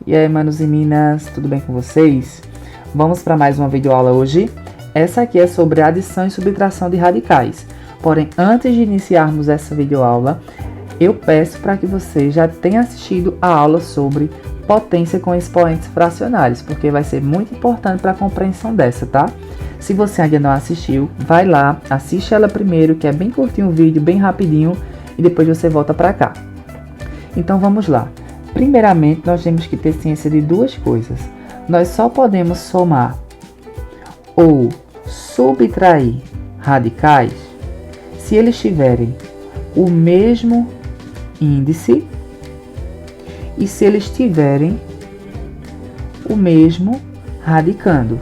E aí, manos e minas, tudo bem com vocês? Vamos para mais uma videoaula hoje. Essa aqui é sobre adição e subtração de radicais. Porém, antes de iniciarmos essa videoaula, eu peço para que você já tenha assistido a aula sobre potência com expoentes fracionários, porque vai ser muito importante para a compreensão dessa, tá? Se você ainda não assistiu, vai lá, assiste ela primeiro, que é bem curtinho o vídeo, bem rapidinho, e depois você volta para cá. Então vamos lá. Primeiramente, nós temos que ter ciência de duas coisas. Nós só podemos somar ou subtrair radicais se eles tiverem o mesmo índice e se eles tiverem o mesmo radicando.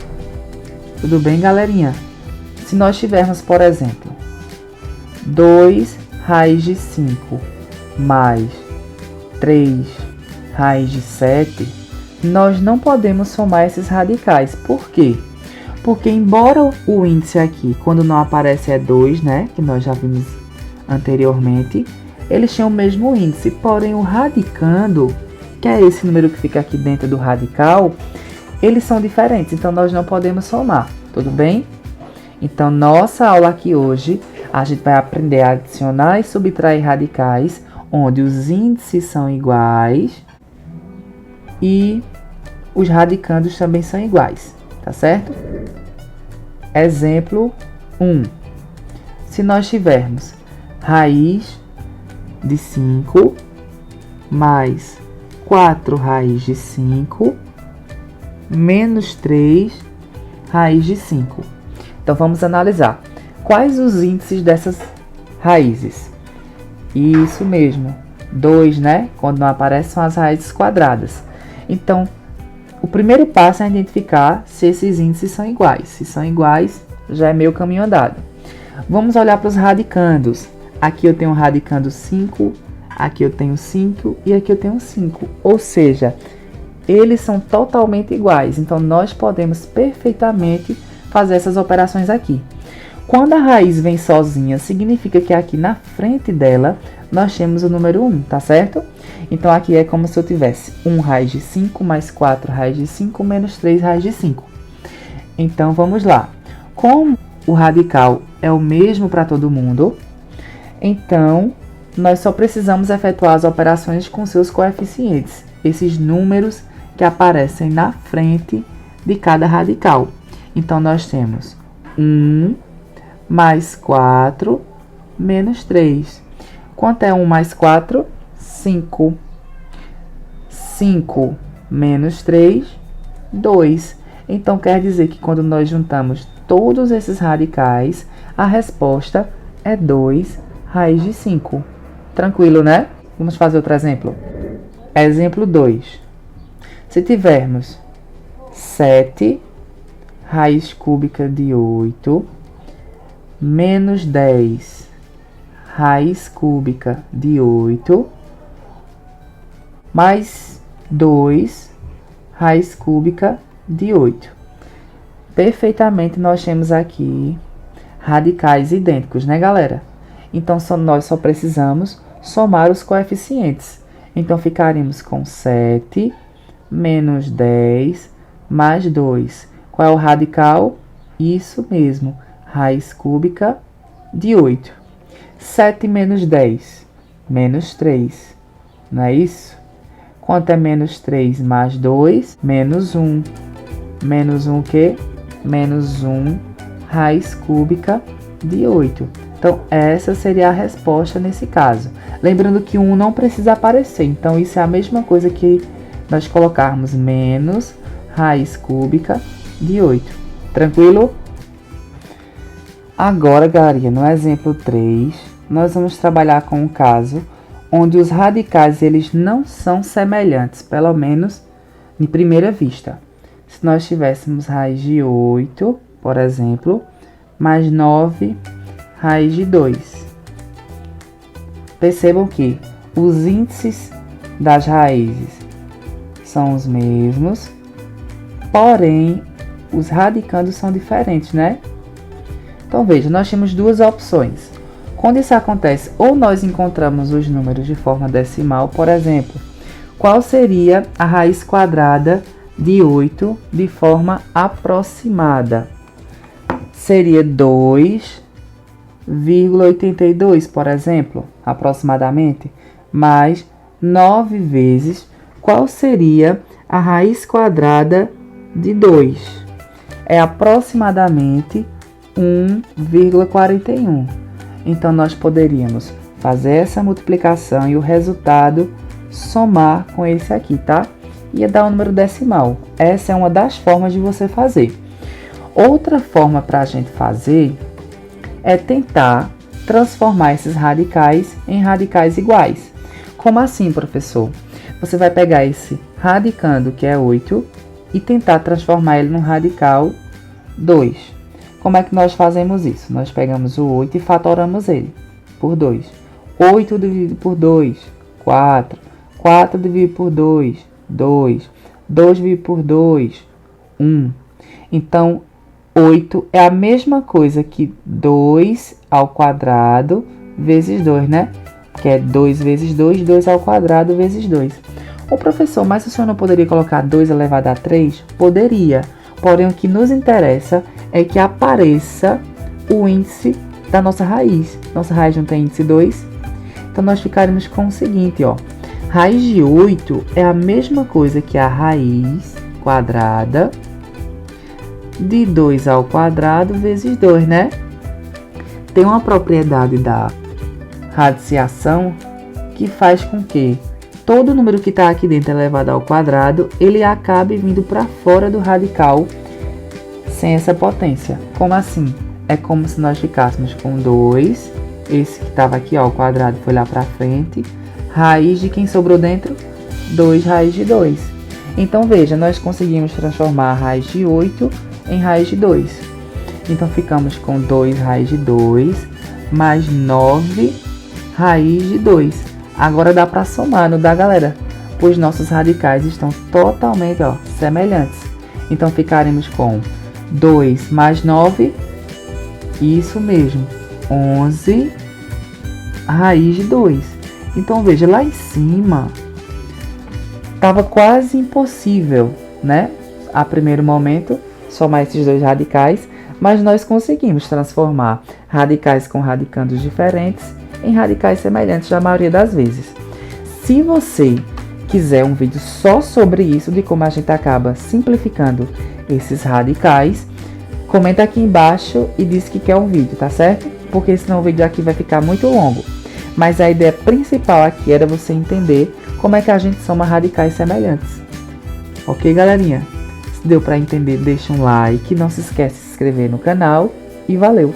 Tudo bem, galerinha? Se nós tivermos, por exemplo, 2 raiz de 5 mais 3 raiz de 7, nós não podemos somar esses radicais. Por quê? Porque embora o índice aqui, quando não aparece, é 2, né? Que nós já vimos anteriormente, eles têm o mesmo índice. Porém, o radicando, que é esse número que fica aqui dentro do radical, eles são diferentes. Então, nós não podemos somar. Tudo bem? Então, nossa aula aqui hoje, a gente vai aprender a adicionar e subtrair radicais, onde os índices são iguais e os radicandos também são iguais, tá certo? Exemplo 1. Se nós tivermos raiz de 5 mais 4 raiz de 5 menos 3 raiz de 5. Então, vamos analisar. Quais os índices dessas raízes? Isso mesmo, 2, né? Quando não aparecem, são as raízes quadradas. Então, o primeiro passo é identificar se esses índices são iguais. Se são iguais, já é meio caminho andado. Vamos olhar para os radicandos. Aqui eu tenho radicando 5, aqui eu tenho 5 e aqui eu tenho 5. Ou seja, eles são totalmente iguais. Então, nós podemos perfeitamente fazer essas operações aqui. Quando a raiz vem sozinha, significa que aqui na frente dela nós temos o número 1, tá certo? Então, aqui é como se eu tivesse 1 raiz de 5 mais 4 raiz de 5 menos 3 raiz de 5. Então, vamos lá. Como o radical é o mesmo para todo mundo, então, nós só precisamos efetuar as operações com seus coeficientes, esses números que aparecem na frente de cada radical. Então, nós temos 1 mais 4 menos 3. Quanto é 1 mais 4? 5. 5 menos 3, 2. Então, quer dizer que quando nós juntamos todos esses radicais, a resposta é 2 raiz de 5. Tranquilo, né? Vamos fazer outro exemplo. Exemplo 2. Se tivermos 7 raiz cúbica de 8 menos 10 raiz cúbica de 8 mais 2 raiz cúbica de 8. Perfeitamente, nós temos aqui radicais idênticos, né, galera? Então, nós só precisamos somar os coeficientes. Então, ficaremos com 7 menos 10 mais 2. Qual é o radical? Isso mesmo, raiz cúbica de 8. 7 menos 10, menos 3. Não é isso? Quanto é menos 3 mais 2? Menos 1. Menos 1 o quê? Menos 1 raiz cúbica de 8. Então, essa seria a resposta nesse caso. Lembrando que 1 não precisa aparecer. Então, isso é a mesma coisa que nós colocarmos menos raiz cúbica de 8. Tranquilo? Agora, galerinha, no exemplo 3, nós vamos trabalhar com um caso onde os radicais eles não são semelhantes, pelo menos em primeira vista. Se nós tivéssemos raiz de 8, por exemplo, mais 9 raiz de 2. Percebam que os índices das raízes são os mesmos, porém, os radicandos são diferentes, né? Então, veja, nós temos duas opções. Quando isso acontece, ou nós encontramos os números de forma decimal, por exemplo, Qual seria a raiz quadrada de 8 de forma aproximada? Seria 2,82, por exemplo, aproximadamente, mais 9 vezes. Qual seria a raiz quadrada de 2? É aproximadamente 1,41. Então, nós poderíamos fazer essa multiplicação e o resultado somar com esse aqui, tá? Ia dar um número decimal. Essa é uma das formas de você fazer. Outra forma para a gente fazer é tentar transformar esses radicais em radicais iguais. Como assim, professor? Você vai pegar esse radicando, que é 8, e tentar transformar ele num radical 2. Como é que nós fazemos isso? Nós pegamos o 8 e fatoramos ele por 2. 8 dividido por 2, 4. 4 dividido por 2, 2. 2 dividido por 2, 1. Então, 8 é a mesma coisa que 2 ao quadrado vezes 2, né? Que é 2 vezes 2, 2 ao quadrado vezes 2. Ô professor, mas o senhor não poderia colocar 2 elevado a 3? Poderia. Porém, o que nos interessa é que apareça o índice da nossa raiz. Nossa raiz não tem índice 2? Então, nós ficaremos com o seguinte, ó. Raiz de 8 é a mesma coisa que a raiz quadrada de 2 ao quadrado vezes 2, né? Tem uma propriedade da radiciação que faz com que todo número que está aqui dentro elevado ao quadrado, ele acabe vindo para fora do radical sem essa potência. Como assim? É como se nós ficássemos com 2, esse que estava aqui, ó, ao quadrado foi lá para frente, raiz de quem sobrou dentro? 2 raiz de 2. Então, veja, nós conseguimos transformar a raiz de 8 em raiz de 2. Então, ficamos com 2 raiz de 2 mais 9 raiz de 2. Agora dá para somar, não dá, galera? Pois nossos radicais estão totalmente, ó, semelhantes. Então, ficaremos com 2 mais 9, isso mesmo, 11 raiz de 2. Então, veja, lá em cima, estava quase impossível, né? A primeiro momento, somar esses dois radicais, mas nós conseguimos transformar radicais com radicandos diferentes em radicais semelhantes na maioria das vezes. Se você quiser um vídeo só sobre isso, de como a gente acaba simplificando esses radicais, comenta aqui embaixo e diz que quer um vídeo, tá certo? Porque senão o vídeo aqui vai ficar muito longo. Mas a ideia principal aqui era você entender como é que a gente soma radicais semelhantes. Ok, galerinha? Se deu para entender, deixa um like, não se esquece de se inscrever no canal e valeu!